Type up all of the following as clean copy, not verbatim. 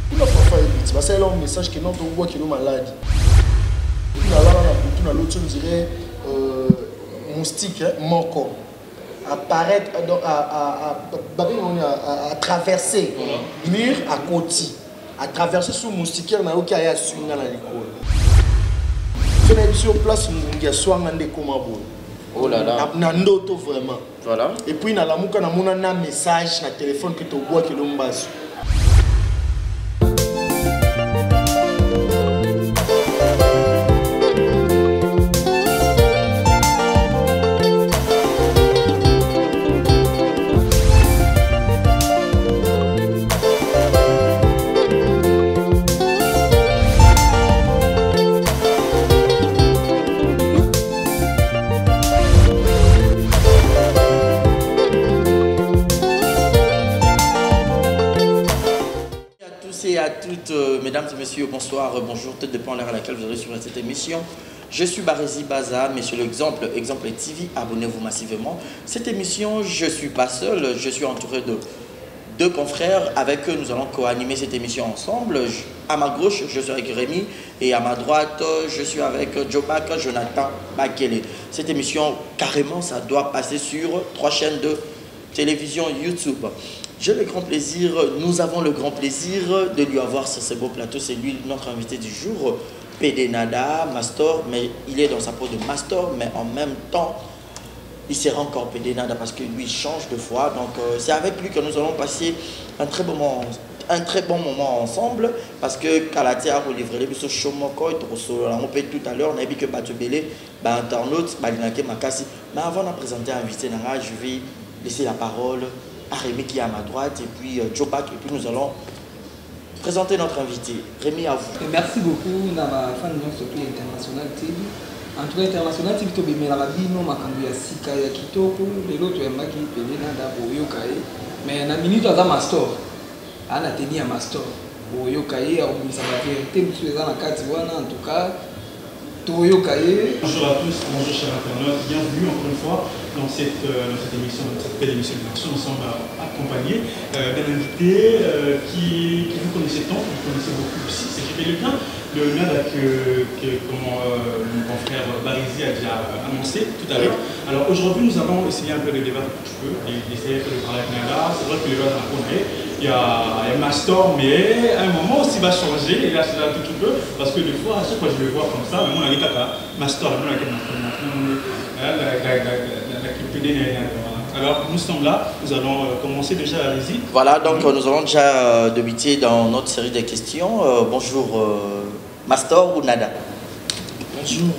Tout la fois il c'est un message que notre voix qui est malade. Tout la l'autre on dirait moustique moko apparaître à traverser mur à côté à traverser sous moustiquaire na oki aya swinga na likolo. So na sur place ngia swanga ndeko mabo. Oh là là. Na ndoto vraiment. Voilà. Et puis na lamuka na mona na message na téléphone que to bois que l'ombazo. Mesdames et messieurs, bonsoir, bonjour, tout dépend de l'heure à laquelle vous aurez suivi cette émission. Je suis Barési Baza, mais sur l'exemple TV, abonnez-vous massivement. Cette émission, je ne suis pas seul, je suis entouré de deux confrères. Avec eux, nous allons co-animer cette émission ensemble. À ma gauche, je suis avec Rémi et à ma droite, je suis avec Jobak, Jonathan Bakele. Cette émission, carrément, ça doit passer sur 3 chaînes de télévision YouTube. J'ai le grand plaisir, nous avons le grand plaisir de lui avoir sur ce beau plateau. C'est lui notre invité du jour, PD Nada, Mastor, mais il est dans sa peau de Mastor, mais en même temps, il sera encore PD Nada parce que lui change de foi. Donc c'est avec lui que nous allons passer un très bon moment ensemble parce que Kalatia a livré les bisous Chomoko, on peut tout à l'heure, on a dit que Batubele, internaute, Balinake Makasi. Mais avant de présenter l'invité, je vais laisser la parole à Rémi qui est à ma droite et puis Jobak et puis nous allons présenter notre invité. Rémi, à vous. Et merci beaucoup à ma fan de notre international TV. En tout cas, international TV, tu as la bino, ma cambia sika ya kitoko, les autres ont maki pelé nada pour yokae. Mais na minute à Mastor, à la tenir à Mastor, pour yokae, à obéir à la vérité, nous sommes dans la carte en tout cas. Bonjour à tous, bonjour chers internautes, bienvenue encore une fois dans cette émission, dans cette belle émission de l'action. Nous sommes accompagnés d'un invité qui vous connaissez tant, que vous connaissez beaucoup aussi, c'est Gilles Lequin, le NAD que mon confrère Barési a déjà annoncé tout à l'heure. Alors aujourd'hui nous allons essayer un peu de débattre un petit peu, d'essayer de parler avec Nada. C'est vrai que les gens ont il y a Mastor, mais à un moment aussi va changer, et là c'est là tout petit peu, parce que des fois, à chaque fois je le vois comme ça, mais on a dit Kaka, Mastor, alors nous sommes là, nous allons commencer déjà à rési. Voilà, donc nous allons déjà débuter dans notre série de questions. Bonjour Mastor ou Nada. Bonjour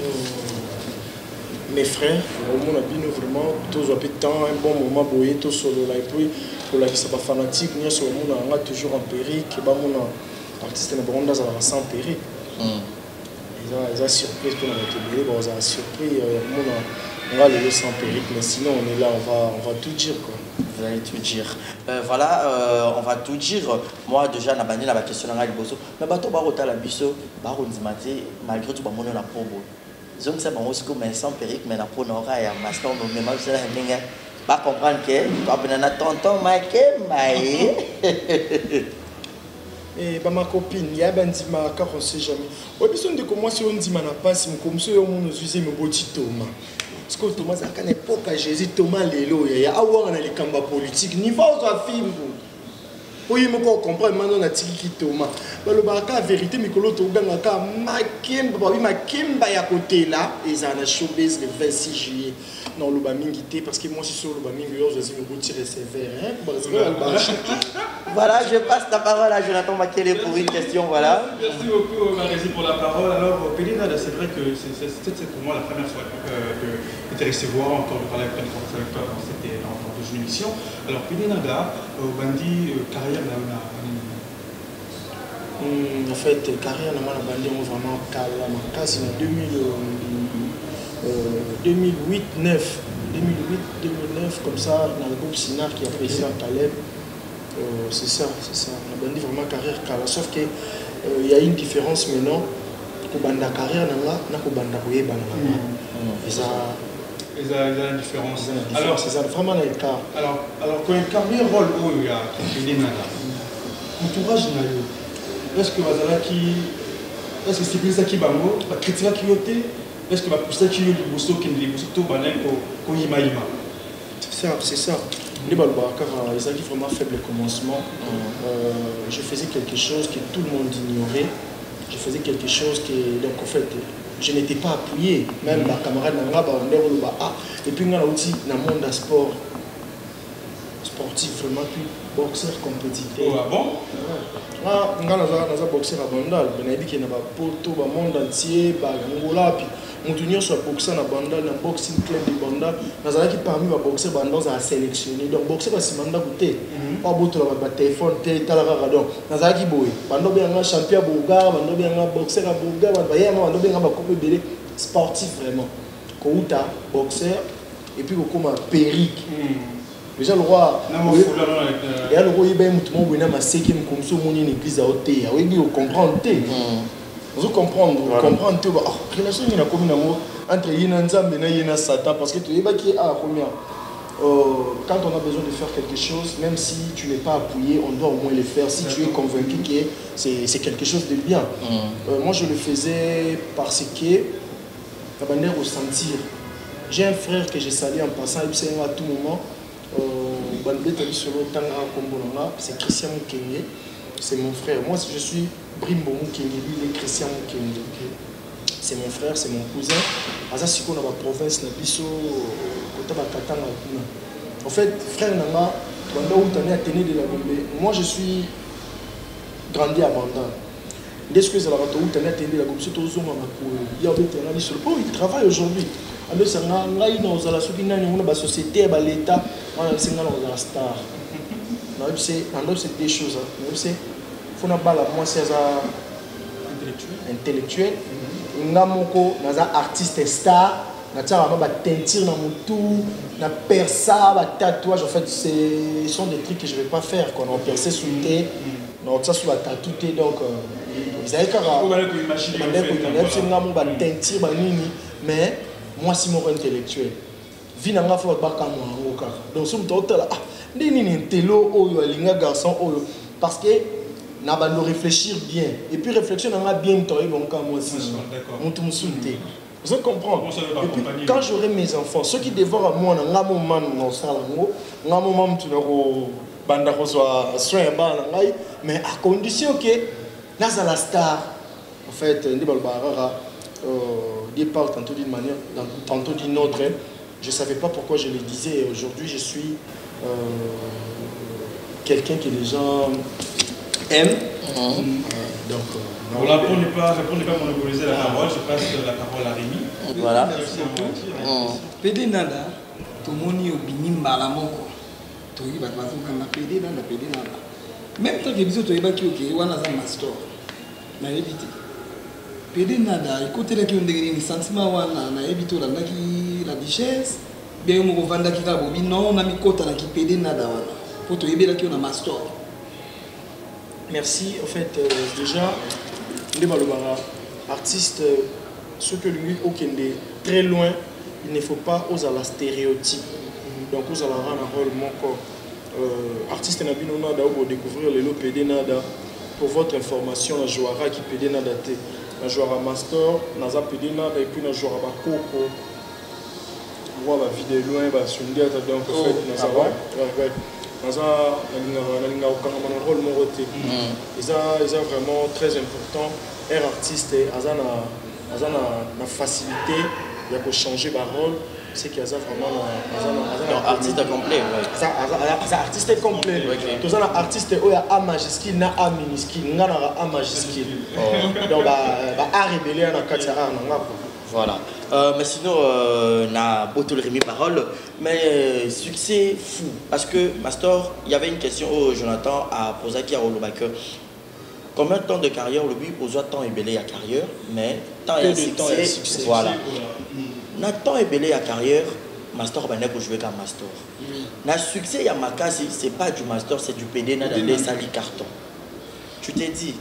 mes frères, on a bien vraiment tous un bon moment boyer tout solo là et puis pour la qui sont pas fanatique, nous sommes toujours en périque, mon artiste n'a pas sans périque. Ils ont surpris qu'on a été bon, ils ont surpris, on va le sans périque, mais sinon on est là, on va tout dire quoi. Vous allez tout dire. Voilà, on va tout dire. Moi déjà, on a banni la question dans le bosso. Mais bateau barota la biso, baron dimati, malgré tout, on a la peau. Je ne sais pas si mais sans périque, mais la peau n'aura et à Maston, mais même si elle n'a pas comprendre que tu as un tonton Maï. Et ma copine, il y a un dima car on ne sait jamais. Oui, besoin de commencer on dit mana passe, comme ça on nous use me boti Thomas. Parce que Thomas à une époque à Jésus Thomas lelo, il y a avoir dans les combats politiques, niveau aux film. Oui, je comprends maintenant la tiki Thomas. Le baraka vérité, mais que l'autre ganga makemba ya côté là, ils ont showbiz le 26 juillet. Non, le bamingité parce que moi je suis sur le bamingité, je suis me tirer sévère. Voilà, je passe la parole à Jonathan Bakele pour une question. Voilà. Merci beaucoup Barési pour la parole. Alors, Pédinada, c'est vrai que c'est pour moi la première fois de te recevoir, encore de parler avec toi dans une émission. Alors, Pédinada, Bandi, carrière en fait, carrière dans la bande vraiment quasi en 2008-2009, comme ça, dans le groupe Sinar qui a président Caleb. C'est ça, la bande vraiment carrière Kala. Sauf qu'il y a une différence maintenant. Pour la carrière, n'a pas banda pour il y a une différence. Alors, c'est ça, vraiment l'écart. Alors, quand une carrière rôle où il y a Pédinada, entourage, est-ce que est-ce que c'est plus ça qui va me critiquer qui yoté est-ce que va pousser qui le bosso qui ne le bosso tout banen ko yima yima. C'est ça. Les balbaka ils avaient vraiment faible commencement. Je faisais quelque chose que tout le monde ignorait. Je faisais quelque chose que donc en fait je n'étais pas appuyé, même ma camarade n'a pas et puis on a aussi dans le monde sport sportif vraiment plus boxeur compétitif. Oh, ah bon? Ah, on a un boxeur à Bandal, on a dit qu'il y a un poto, le monde entier, Angola, puis on a sur boxeur à Bandal, un boxing club de Bandal, on a qui parmi les boxeurs Bandal à sélectionner. Donc boxeur à Simanda Gouté, pas boto la téléphone, télétaladon, on a qui boy, Bandal bien un champion Bouga, Bandal bien un boxeur à Bouga, Bandal bien un coupe belé sportif vraiment. Kouta boxeur et puis comme un périque. Déjà le roi, il y a le roi il y a un massé qui me consomme une église à ôter. Oui, vous comprenez. Vous comprenez, relation entre Yinanzam et Yina Satan parce que tu es qui a combien quand on a besoin de faire quelque chose, même si tu n'es pas appuyé, on doit au moins le faire. Si tu es convaincu que c'est quelque chose de bien. Moi je le faisais parce que la manière de sentir. J'ai un frère que j'ai salé en passant, il sait à tout moment. C'est Christian Mukenge, c'est mon frère. Moi je suis Brimbo Mukenge, lui il est Christian Mukenge. C'est mon frère, c'est mon cousin. Azasiko dans la province, en fait, frère Nanga, moi je suis grandi à Bandal. Dès que ça il travaille aujourd'hui. Alors, c'est la société, l'État, la star. C'est des choses. Il faut que moi, c'est intellectuel. Il y a un artiste star. Il y a un teinture dans mon tout. Il y a un perça, un tatouage. En fait, ce sont des trucs que je ne vais pas faire. On a percé sous le thé. On a sur la tatoué. Donc, ils avaient mais moi, c'est mon intellectuel. Vinanga faut pas comme moi. Donc, si vous êtes là, garçon, parce que n'a pas de réfléchir bien. Et puis réfléchir n'a bien toi ils vont comme moi aussi. Vous comprenez? Et puis quand j'aurai mes enfants, ceux qui dévorent moi, n'a mon man non salango, n'a mon mam tu leur banda soit soin mais à condition que là la star en fait ndi balbarara il parle tantôt d'une manière, tantôt d'une autre. Je ne savais pas pourquoi je le disais. Aujourd'hui, je suis quelqu'un que les gens aiment. Donc, voilà, pour ne pas monopoliser la parole, je passe la parole à Rémi. Voilà. PD Nada, tout le monde est au Malamoko. Tout le monde est PD Nada. Même quand tu es au master. PD Nada, écoutez la qui ont des sentiments, on a évité la richesse, bien on va vendre la bobi, non, on a mis côté la qui PD Nada, pour te aider la qui on a master. Merci, en fait, déjà, les Malobara, artistes, ceux que lui, aucun des très loin, il ne faut pas oser la stéréotype. Donc, vous allez rendre un rôle mon corps. Artiste Nabino Nada, vous découvrir le PD Nada. Pour votre information, la jouera qui PD Nada. Je joue à Master, Naza Pedina, et puis je joue à Coco. Je vois la vidéo loin, je suis un gars, donc en fait, Naza rôle moroté. Ils sont vraiment très important. Un artiste, ils ont la facilité de changer de rôle. C'est qu'il y a vraiment un artiste complet. Un artiste complet. Tous les artistes ont un majuscule, un A minuscule, un majuscule. Donc, à révéler un Katara. Voilà. Mais sinon, on a beaucoup de remis parole. Mais succès fou. Parce que, Mastor, il y avait une question au Jonathan à poser à Rolobake. Combien de temps de carrière le but aux autres temps est belé à carrière, mais tant et succès. Voilà. Na temps est belé à carrière, Master Banek pour jouer comme Master. Na succès ya Makasi, c'est pas du Master, c'est du PD na dans les sali carton. Tu t'es dit,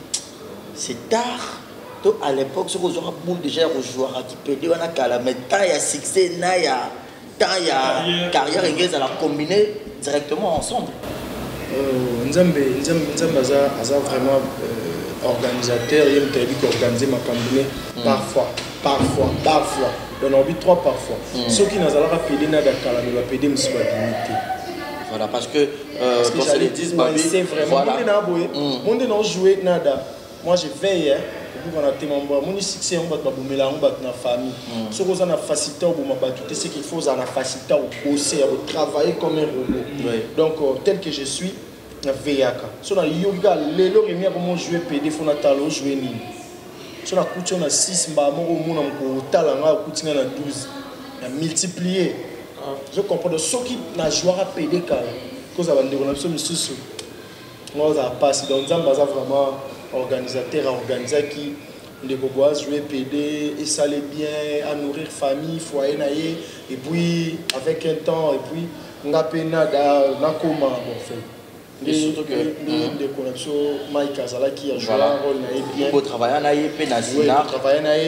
c'est tard. Donc à l'époque, ce qu'on aura boule déjà aux joueurs qui PD on a cala, mais tant il y a succès, na ya tant il y a carrière inglaise à la combiner directement ensemble. Nzambe aza vraiment organisateur, il y a qui organiser ma campagne parfois. Dans l'envie 3 parfois. Ceux qui n'ont pas pédé nada kala ne va pédé monsieur limité. Voilà parce que quand c'est les 10 babi c'est vraiment monde n'a joué nada. Moi je veille pour qu'on a témoin mon succès on va bomela on va na famille. Ce qu'on a na facilité au bomba tout ce qu'il faut na facilité au bosser au travailler comme un robot. Donc tel que je suis na veyaka. So na yoga lelo remia comment jouer pédé faut na talo jouer ni. Si on a coûté 6 mbamo au monde on talanga coûté na 12 na multiplier je comprends de ceux qui na joueur à pédé car cause avant de on a besoin de sous on va passer donc Nzamba ça vraiment organisateur organiser qui les bobois jouer pédé et ça les bien à nourrir famille foyer naie et puis avec un temps et puis on a pena na comment bon fait. Et surtout que des connexions Mike Azala qui a joué un rôle bien pour travailler na yé penasina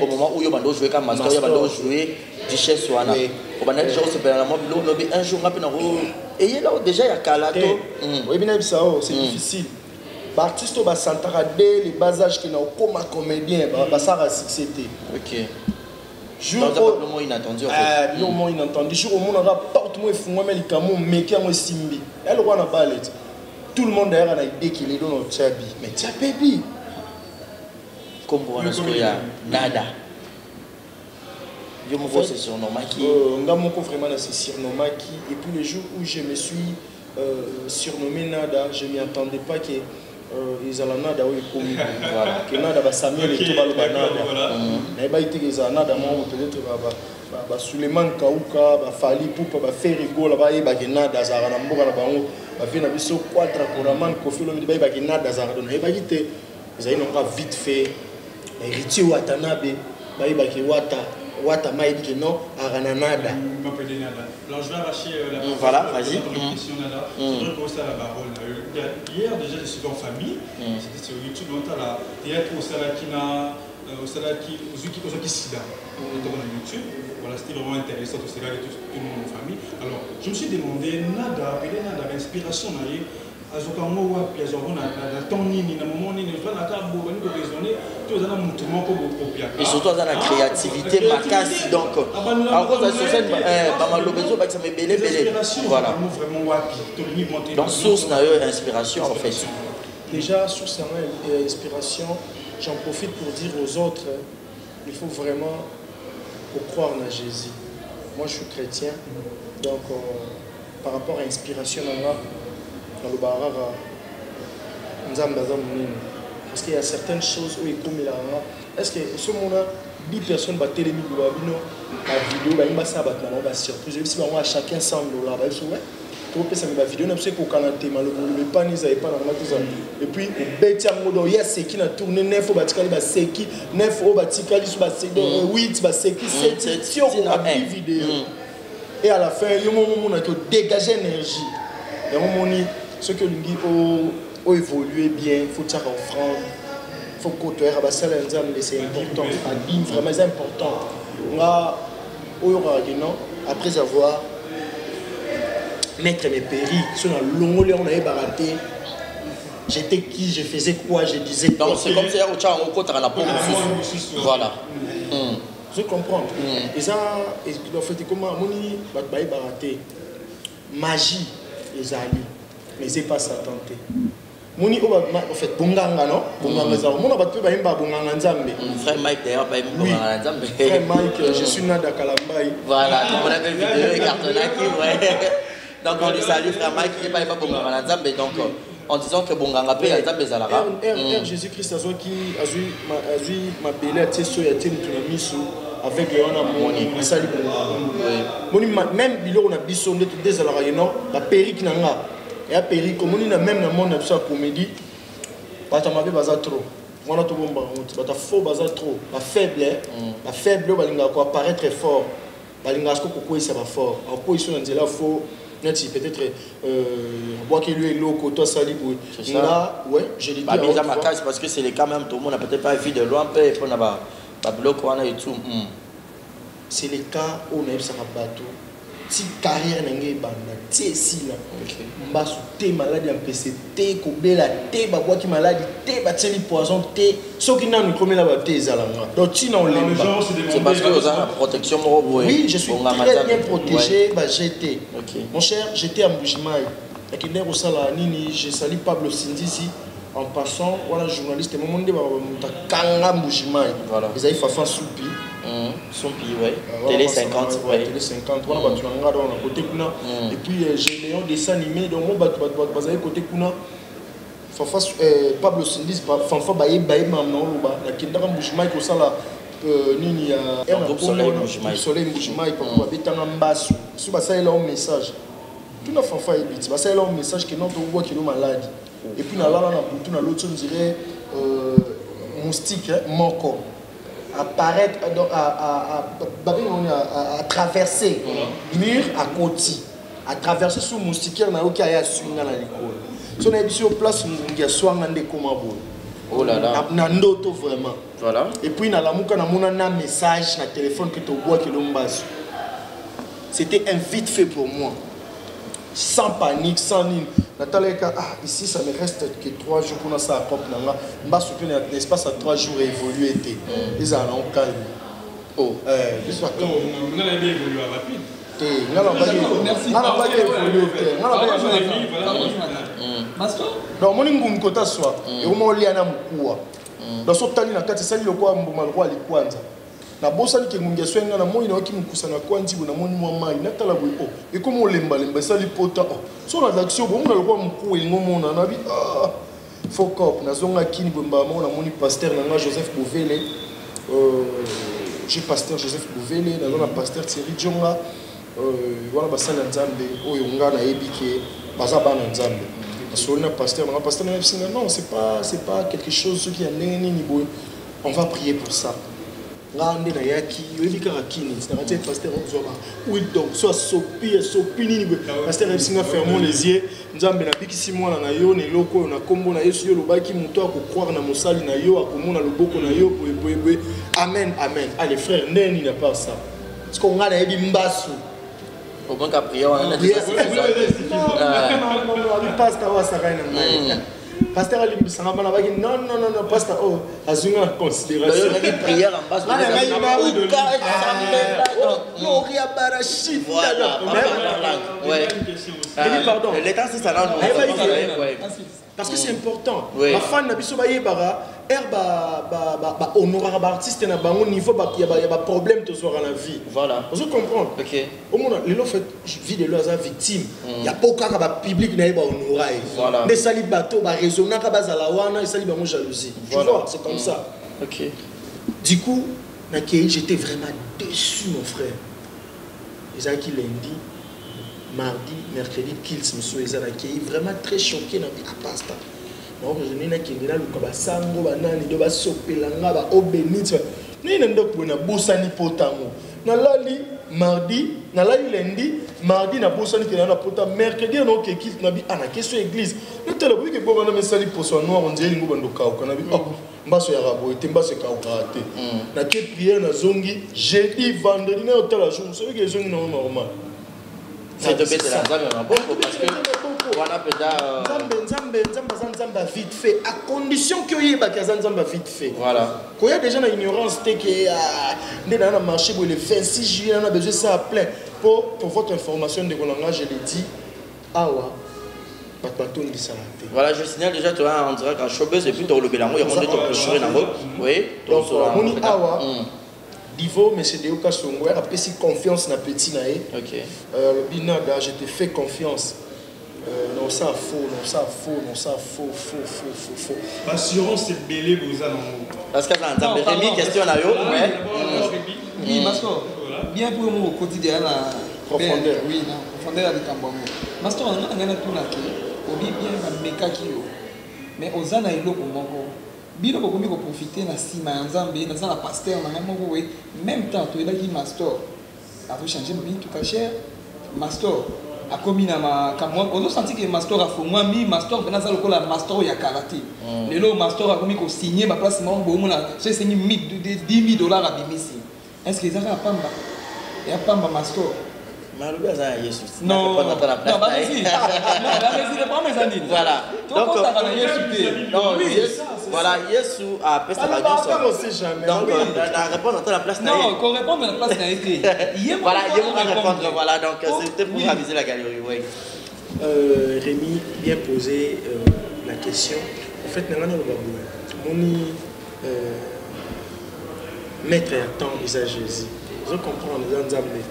au moment où yo bando jouer comme master yo bando jouer duchesse wana au banda déjà se pena mo lobi un jour ngapena et là déjà ya kalato oui bien bisao c'est difficile artiste ba santara dès les bas âge qui na comme comédien ba ça succès. OK. Jour le mot inattendu en fait. Le mot inattendu jour au monde on porte moi fungwa mais likamo meki mo simbi elle wana ballet. Tout le monde d'ailleurs a idée qu'il est dans notre Tchabi. Mais Tchabi, comme vous voyez, nada. Je me vois c'est surnommé qui. Vraiment c'est surnommé qui. Et puis le jour où je me suis surnommé Nada, je ne m'y attendais pas que ils allaient Nada ou commis. Voilà. Que Nada va Samuel et tout va le Nada. Mais bah il était Nada moi peut-être bah Suleiman Kauka, bah Fali Poupa, bah Ferrigo là-bas et bah Nada Zara Namboka là-bas. Bafina biso quatre koraman kofi lo midiba ba kinada za radona e ba kite za ino ka vite fait héritier watanabe ba ba ki wata mai dit non arananada alors je vais arracher la parole. Voilà, vas-y. Je voudrais commencer à la parole. Hier déjà je suis en famille, c'était sur YouTube on a la théâtre au Salakina au Salaki Ozaki Sida on est dans YouTube. Voilà, c'était vraiment intéressant, tout le monde en famille. Alors, je me suis demandé, nada, l'inspiration, et surtout dans la créativité, Makassi, donc, à cause de la société, ça me belé. Voilà. Donc, source d'inspiration, en fait. Déjà, source d'inspiration, j'en profite pour dire aux autres, il faut vraiment croire en Jésus. Moi je suis chrétien, donc par rapport à l'inspiration dans le barara, parce qu'il y a certaines choses où il comme là. Est-ce que ce moment-là, 10 personnes battent les vidéos, la vidéo, il va surprise. Si on a chacun $100, ça me va vidéo, on a fait qu'au Canada, le pan ils n'avaient pas dans tout ça. Et puis, il y a ce qui a tourné 9 au Batikali, 9 au Batikali, 8, 7, si on a 10 vidéos. Et à la fin, il y a un moment où on a dégagé l'énergie. Il y a un moment où ceux qui ont évolué bien, il faut faire offrande, il faut côtoyer, c'est important, vraiment c'est important. Après avoir mettre mes péris sur la longue on avait baraté j'étais qui je faisais quoi je disais donc c'est comme ça la voilà je comprends et ça en fait comment moni baraté magie les alliés mais c'est pas ça tenté moni en fait bonganga non bonganga ça mon ba pe ba imba bonganga nzambe frère Mike d'ailleurs ba imba bonganga nzambe frère Mike je suis Nada Kalambai voilà on a fait vidéo et cartonnaki ouais. Donc on lui salue frère Mike qui n'est pas Bonganga Nzambe donc en disant que Bonganga paye à Nzambe Zalara. Jésus-Christ a qui a vu ma belle attention et atteint une mission avec le Moni Masali Bonganga. Même bilo on a biso de des Zalara non la périque nanga et a périque comme on a même dans monde de comédie pas ta mabe baza trop. On a tout bon ba ta faux baza trop la faible balinga ko apparaître fort balinga ko ko ça va fort en quoi ils sont dans là faux peut-être bois qui lui est loco toi ça libre là ouais je l'ai dit parce que c'est les cas même tout le monde n'a peut-être pas vu de loin et puis on a pas bloc on a et tout c'est les cas où on a eu ça bateau ti carrière n'engé banda ti si là mbasu té maladie en PCT kobela té ba qui maladie té ba teli poison té soki nanu komela ba té ezalanga donc ti na olemba c'est parce que vous avez la protection oui je suis très bien protégé ba GT mon cher j'étais à Mbujimayi akinde ko sala nini je salue Pablo Sindisi en passant voilà journaliste moment de ba kanga Mbujimayi voilà ils avaient Fafa Soupi son pays, ouais. Télé 50, ouais. Télé 50, voilà, bah, tu l'as regardé dans côté Kuna. Et puis, j'ai Léon dessin animé, donc moi, bah, côté Kuna. Fafa, Pablo Sindis, Fanfa, Baye, Maman, la Kindara Mbujimayi, comme ça, là, Nini, Soleil Mbujimayi, pour Betanga Mbasu. Si, bah, ça, il a un message. Tout le Fanfa est bête, bah, ça, il a un message que notre voix qui est malade. Et puis, là, on a l'autre, on dirait, moustique, moko. Apparaître à traverser mur à côté à traverser sous moustiquaire na oki aya swinga na l'école so na biso place ngia swanga nde koma bo oh là là na ndoto vraiment voilà et puis na lamuka na mona na message na téléphone que to bois que l'ombazo c'était un vite fait pour moi sans panique sans nini nataleka ici ça ne reste que 3 jours pour ça à cop nanga mba surtout un espace à 3 jours évolué été ils en ont calme oh on a évolué rapide donc mon ngungu kota swa et au moins liana mukua dans ce tali na kati sali lokwa mbuma lokwa likwanza na bosa ni kengungia swenga na moi na oki mukusana kwanzi na moni mwa mai na tala bwe et comme on lemba sali pota so na action bon na lokwa mukua ngomona na bi fokop na zonga kini bomba mo na moni pasteur na Joseph Bouvele j'ai pasteur Joseph Bouvele na zona pasteur Thierry Djonga voilà basala nzambe oyo nga na ebike baza bana nzambe parce que pasteur non c'est pas quelque chose qui a nini ni boy on va prier pour ça ngande na yaki yebika rakini c'est un pasteur ozoba oui donc soit sopi nini pasteur esinga fermons les yeux nzambe na bikisi mwana na yo ne loko na kombo na Yesu yo lobaki muto akokroire na mosali na yo akomona loboko na yo boye amen amen allez frère neni na pas ça parce qu'on a yebi mbasu au moins qu'à prier on a dit ça non pasteur wa sakana pasteur Ali Bisanga na baki non pasteur oh azunga considération la prière en bas non ria barachi voilà ouais pardon l'état c'est ça là parce que c'est important ma fan na biso ba yebara ba honorer ba artiste na bango niveau ba y a problème to soir la vie voilà vous comprendre OK au monde le fait vie de leurs victimes il y a pas ka ba public na ba honorer voilà des sali bateau ba raisonner ka ba zala wana sali ba jalousie tu vois c'est comme ça OK du coup j'étais vraiment déçu mon frère Isaki lundi mardi mercredi kills monsieur Ezalaki vraiment très choqué na pasta donc je n'ai pas qu'il y a le kabasango banani de ba sopelanga ba obenit ni nendo na bosani potango na lali mardi na lali lundi mardi na bosani ke na pota mercredi na ok kills na bi ana question église le tele bu ke bo na mesali poso noir on dirait lingo bando ka na bi mbaso ya rabo ete mbaso ka okate na ke prière na zongi jeudi vendredi na hôtel jour c'est que zongi na normal c'est de bête la zone en beaucoup parce que voilà peut-être nzambe vite fait à condition que yeba ka nzambe vite fait voilà quand il y a déjà une ignorance que dans le marché le 26 juillet on a besoin ça à plein pour votre information de langage je l'ai dit awa voilà je signale déjà tu vois on dirait qu'à Showbuzz et puis tu le bélango il y a mon de clôturer dans oui donc moni awa Divo, mais c'est des cas songouer après si confiance na petit naé. OK. Binada, je te fais confiance. Non ça faux. L'assurance c'est belé vous allez. Parce que ça entend Rémi question là yo. Oui, Mastor. Bien pour moi au quotidien la profondeur. Oui, na profondeur de Kambongo. Mastor on a tout là qui obi bien na meka ki yo. Mais ozana iloko moko. Bino ko profiter na sima ya nzambe na za pasteur na moko we même temps to elaki master a vo changer ma vie tout à cher master a commis na ma kamwa on senti que master a fo moi mi master na za lokola master ya karaté lelo master a commis ko signer ma place mo bo na c'est signé $10,000 à bimisi est-ce que ça va pamba et pamba master Non, non, vas-y. Prends mes amis. Voilà. Donc, voilà, Yesu a fait sa jamais. Donc, la réponse à la place. Non, qu'on réponde à la place n'a été. Voilà, il va répondre. Voilà, donc c'était pour aviser la galerie. Oui. Rémi, bien posé la question. En fait, maître attend Isa Jésus. Je comprends les ensembles.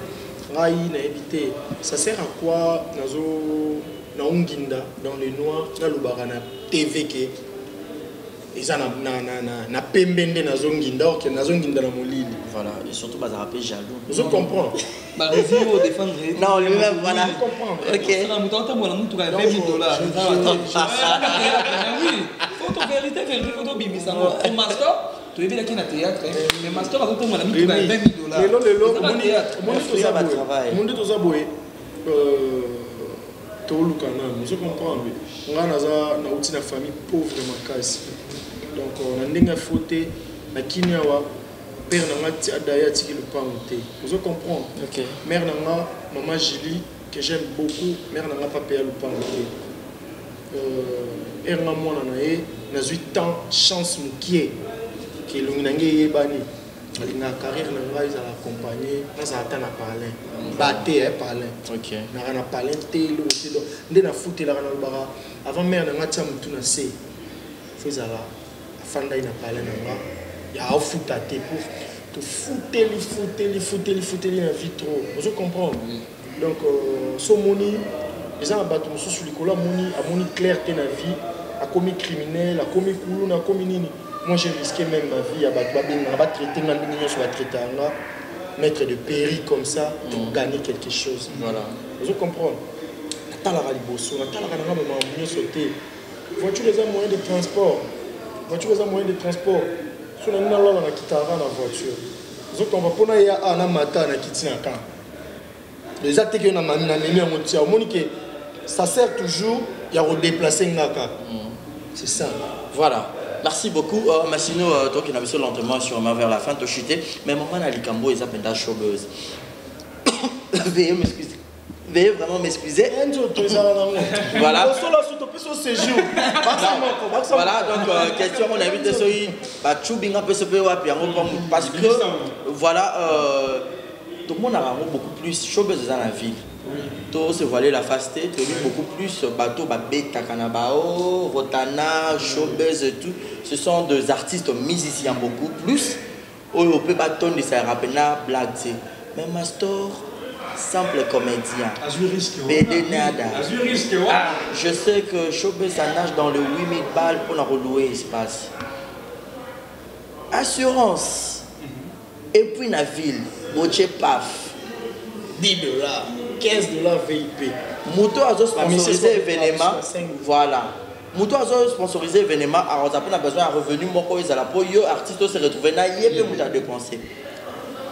Rai n'a évité. Ça sert à quoi na unginda dans les noirs na lubarana TV ke ils na pembende na zonginda ok na zonginda na molili. Voilà, et surtout bazar rappel jaloux. Je comprends. Bah réseau défendre. Non, lui-même voilà. Je comprends. OK. Ça me tente moi tout $20,000. Oui, photo vérité photo bibi ça au master. Tu es bien qui na théâtre mais master avec moi na mi $20,000. Monde to zaboye toluka na je comprends nga na uti na famille pauvre makasi donc on a ndinga faute na kinyawa père na ngati adaya tiki le panté je comprends. OK. Mère na nga maman Julie que j'aime beaucoup mère na nga papa ya le panté erna mona na e na 8 ans chance mukie que l'unange yebani na carrière na nga ils accompagné na za atana parler baté parler. OK. Na parler telo telo nde na foot la na bara avant mère na nga tia mutu na se faisala afanda ina parler na nga ya au foot à te pour te fouter na vie trop vous comprenez. Donc so moni les gens battu musu sur likola moni a moni clarté na vie a commis criminel a commis koulou na commis nini. Moi j'ai risqué même ma vie à traiter sur la traiter mettre de péril comme ça pour gagner quelque chose. Voilà. Vous comprenez. Voiture les moyens de transport. Voiture les moyens de transport. Sur la voiture. Vous comprenez. On a matin na kitina quand. Les actes que on a mené en montia. Ça sert toujours à redéplacer ngaka. C'est ça. Voilà. Merci beaucoup. Massino, toi qui n'avais lentement sûrement vers la fin, tu as chuté. Mais maman a l'icambo, ils appellent la chômeuse. Veuillez m'excuser. Veuillez vraiment m'excuser. Voilà. Voilà, donc question, on invite ceux parce que voilà, tout le monde a beaucoup plus chômeuse dans la ville. Tout se voiler la faste, tu as beaucoup plus bateau, bêta, canabao, rotana, showbiz et tout. Ce sont des artistes musiciens beaucoup plus. On peut bâton de sa rapena, blague. Mais Mastor, simple comédien. BD nada. Je sais que showbiz ça nage dans le 8 000 balles pour relouer espace. Assurance. Et puis la ville, boche paf. $10, $15 VIP. Mouto a sponsorisé événement. Voilà. Mouto a sponsorisé événement. Alors, on a besoin de revenus. Mon ils la pour yo artiste se retrouver na yé mouta dépenser.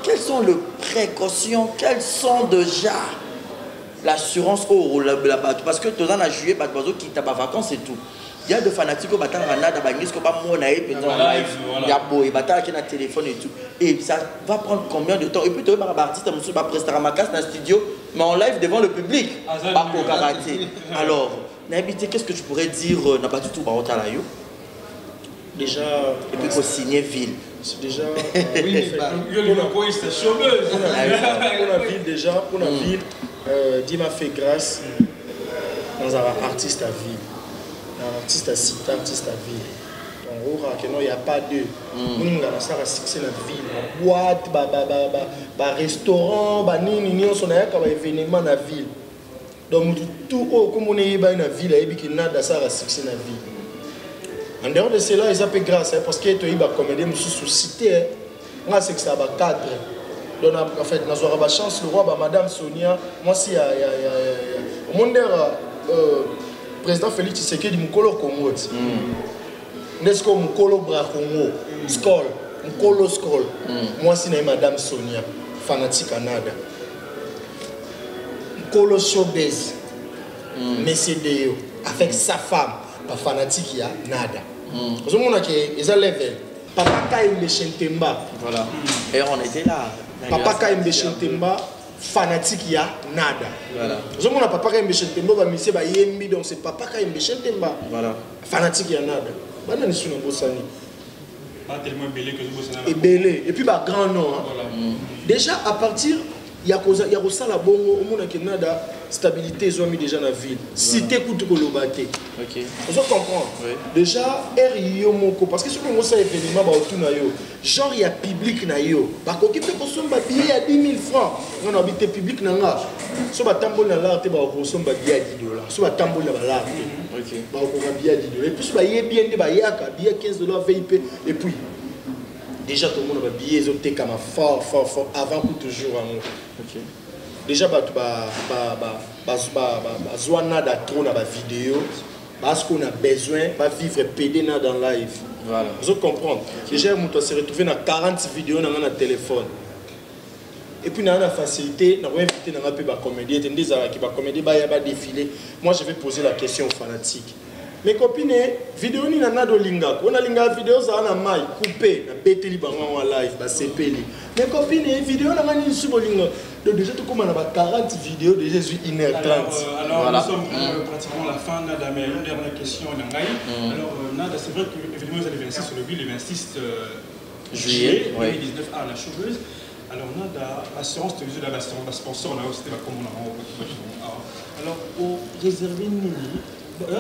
Quelles sont les précautions? Quelles sont déjà l'assurance au la bateau? Parce que tout le monde a joué bateau qui t'a pas vacances et tout. Il y a des fanatiques qui battent en nada, qui sont pas mon live, il y a beau, ils battent qui na téléphone et tout. Et ça va prendre combien de temps? Et puis tu vas artiste, monsieur va prester à ma casse dans le studio, mais en live devant le public. Pas pour karaté. Alors, n'habité, qu'est-ce que tu pourrais dire? N'a pas du tout barota là yo. Déjà. Et puis faut signer ville. C'est déjà. Oui, pour la ville déjà, pour la ville, Dieu m'a fait grâce dans un artiste à ville. Un artiste à cité, artiste à ville. Donc, il n'y a pas de. On a ça succès dans la ville. Boîte, restaurant, on a un événement dans la ville. Donc, tout comme on est dans la ville, il y a ça succès dans la ville. En dehors de cela, ils appellent grâce parce que tu as comédien sous cité. Moi, c'est que ça va 4. Donc, en fait, nous avons la chance, le roi, Madame Sonia, moi, si il y a. Au monde, président Félix Tshisekedi Mukolo Congo. N'est-ce que Mukolo Bra Congo, Skol, Mukolo Skol. Moi, c'est Madame Sonia, fanatique Canada. Mukolo Showbiz, Monsieur Deo, avec sa femme, pas fanatique, il y a nada. Vous voyez qu'ils ont levé. Papa Kaimbe Chentemba. Voilà. Et on était là. Papa Kaimbe Chentemba, fanatique il y a nada. Voilà. Je mon papa quand Mbéché Temba va misser ba yembi donc c'est papa quand Mbéché Temba. Voilà. Fanatique il y a nada. Bana ni suna bosani. Pas tellement belé que je bosse Et belé et puis ba grand nom hein. Voilà. Déjà à partir il y a ça la bongo au monde qui nada stabilité ils ont mis déjà dans la ville. Cité kutu kolobate. OK. Vous comprenez? Oui. Déjà RIO moko parce que ce que moi ça événement ba autour na yo. Genre il y a public na yo. Ba ko ki pe ko somba billet à 10 000 francs. On habite public na nga. So ba tambola na l'art ba ko somba billet à 10 $. So ba tambola ba l'art. OK. Ba ko ba billet à 10 $. Et puis ba yé bien de ba yaka billet 15 $ VIP et puis déjà tout le monde a billet zoté comme fort avant que toujours OK. déjà zwana da trop na ba vidéo parce qu'on a besoin de vivre PD dans live. Voilà. Vous comprenez? Déjà on s'est retrouvé dans 40 vidéos dans un téléphone. Et puis, on a la facilité, on a invité des comédiens, qui va comédie, va défiler. Moi, je vais poser la question aux fanatiques. Mes copines, vidéo ni nana do linga. On a linga vidéo ça na mai coupé, na beteli bango en live, ba sepeli. Mes copines, vidéo na mani subo linga. Donc déjà tout comme on a 40 vidéos déjà 1h30. Alors voilà. Nous sommes pratiquement à la fin Nada, mais une dernière question Nangai. Alors Nada, c'est vrai que évidemment vous allez 26 sur le ville le 26 juillet 2019 à la Chauveuse. Alors Nada, assurance de la sponsor là c'était comme on a. Alors au réservé Nini. Est-ce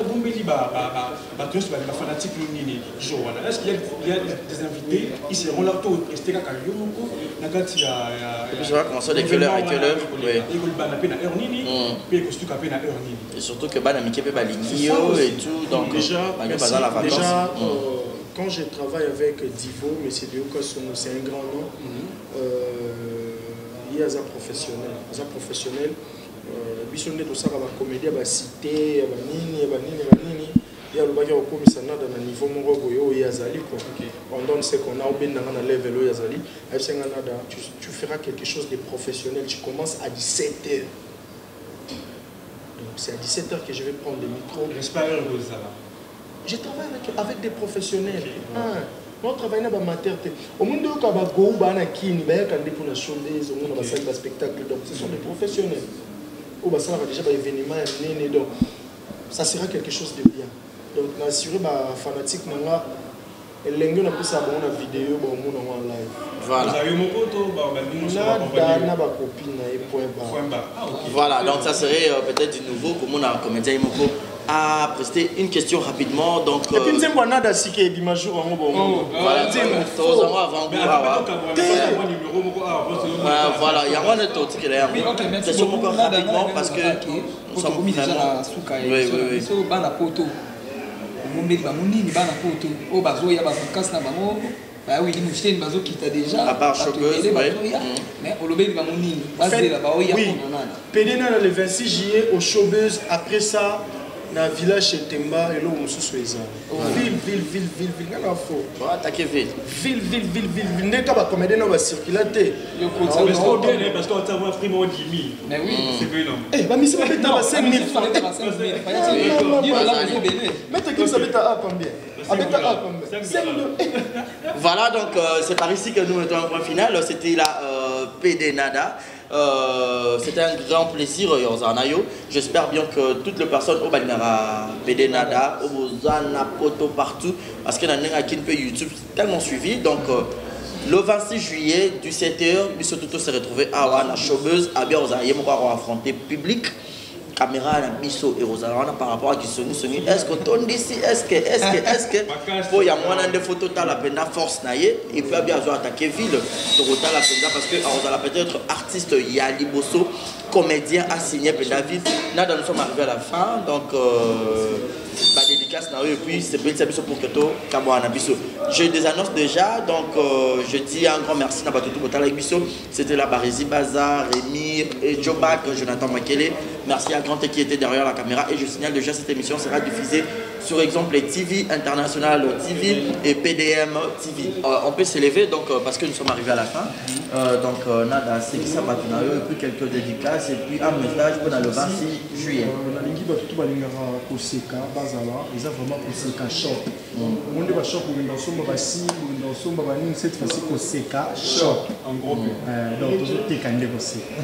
qu'il y a des invités qui seront là pour rester à et surtout que et tout donc déjà quand je travaille avec Divo, M. Diokasono, c'est un grand nom. Il y a un professionnel. Bisonde to saka ba comédie ba cité ba nini ya le baki ko komisa na dans niveau moko boyo yazali quoi. On donne ce qu'on a au ben dans la level yazali. Tu feras quelque chose de professionnel. Tu commences à 17h. Donc c'est à 17h que je vais prendre le micro. Je travaille avec des professionnels. On travaille dans la matière. Au monde où on a go bana kini ba yakande pour la showbiz, on a ba spectacle donc ce sont des professionnels. Ça va déjà événement donc ça sera quelque chose de bien. Donc assurer ma fanatique nanga l'engue na pesa ba na vidéo ba mo na live. Voilà. Voilà, donc ça serait peut-être du nouveau comme on a comédien Imoko à prester une question rapidement donc et puis nous avons nada si que dimanche jour en bon voilà voilà il y a moins de temps que là question encore rapidement parce que nous sommes vraiment à part Chauveuse, mais Pédéna le 26 juillet au Chauveuse, après ça dans le village chez Temba et là où nous sommes ville n'a faux attaquer vite ville n'est pas comédien on va circuler parce qu'on t'a pris moins 10 000 mais oui c'est bien non eh bah mais ça va être 5 000 francs mais tu ça va être à combien voilà donc c'est par ici que nous mettons un point final. C'était la PD Nada. C'était un grand plaisir Yorzanayo. J'espère bien que toutes les personnes au Balinara PD Nada au Zana Poto partout parce que dans YouTube tellement suivi donc le 26 juillet du 7h Bissot Toto s'est retrouvé à Wana Chauveuse à bien aux affronter public caméra à Bissot et Rosalana par rapport à qui sont est-ce que ton d'ici est-ce que pour y a moins de photos à la peine force naïe et puis bien attaquer ville de Rota la peine parce que Rosala peut-être artiste Yali Bosso comédien assigné David là nous sommes arrivés à la fin donc dédicace et puis c'est pour que tout je des annonces déjà donc je dis un grand merci à tout c'était la Barésie Bazar Rémi et Jobak Jonathan Makele merci à Grand qui était derrière la caméra et je signale déjà cette émission sera diffusée sur exemple TV International TV et PDM TV on peut s'élever donc parce que nous sommes arrivés à la fin donc Nada c'est qui ça et puis quelques dédicaces et puis un message pour le 26 juillet bato balingaka koseka bazala eza vraiment koseka shop monde ba shop olinga osomba basi olinga osomba banini cette fois-ci koseka shop en gros donc tozoteka nde koseka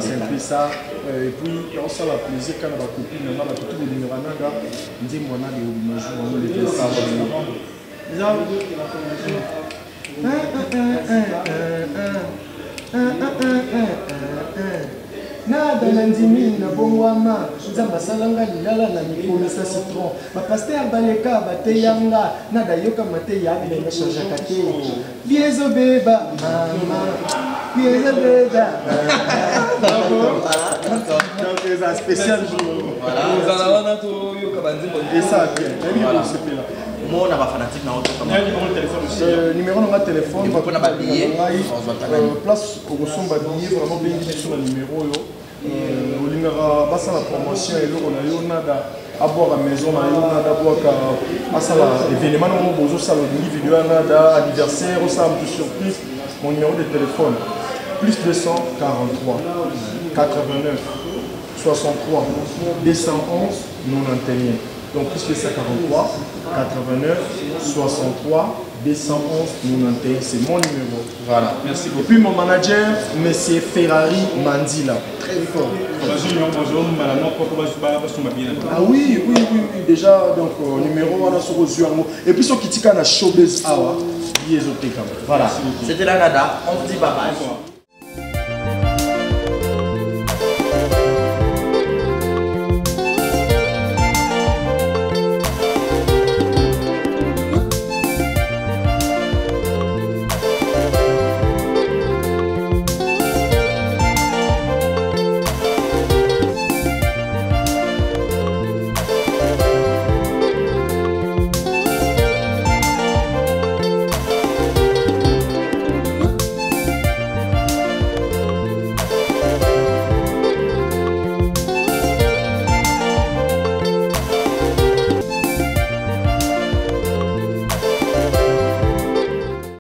c'est un peu ça et puis osala plaisir kana bakopine nanga bato to bolingaka nanga nzembo wana de obimaju bango le nada na ndimi na bongwama nzamba salanga lilala na mikomisa citron bapaster baleka bateyanga nada yoka mate ya bilenga changeaka te viezo beba mama viezo beba donc c'est un spécial jour ozala wana toyoka banzembo et ça bien Moi, on a fanatique dans votre numéro de téléphone. Il faut qu'on a billet. Place au Rosomba billet vraiment bien sur le numéro. On a passé la promotion et on a nada à boire à maison, on a nada à boire à ça l'événement on a besoin de vidéo nada anniversaire, on a une surprise. Mon numéro de téléphone plus 243 89 63 211 91. Donc plus 243 89 63 211 91, c'est mon numéro. Voilà. Merci beaucoup. Et puis mon manager, Monsieur Ferrari Mandila, très fort. Ah oui, déjà, donc numéro on a sur aux yeux. Et puis sur Kitika na Showbiz Hour, voilà. C'était la Nada, on vous dit bye bye.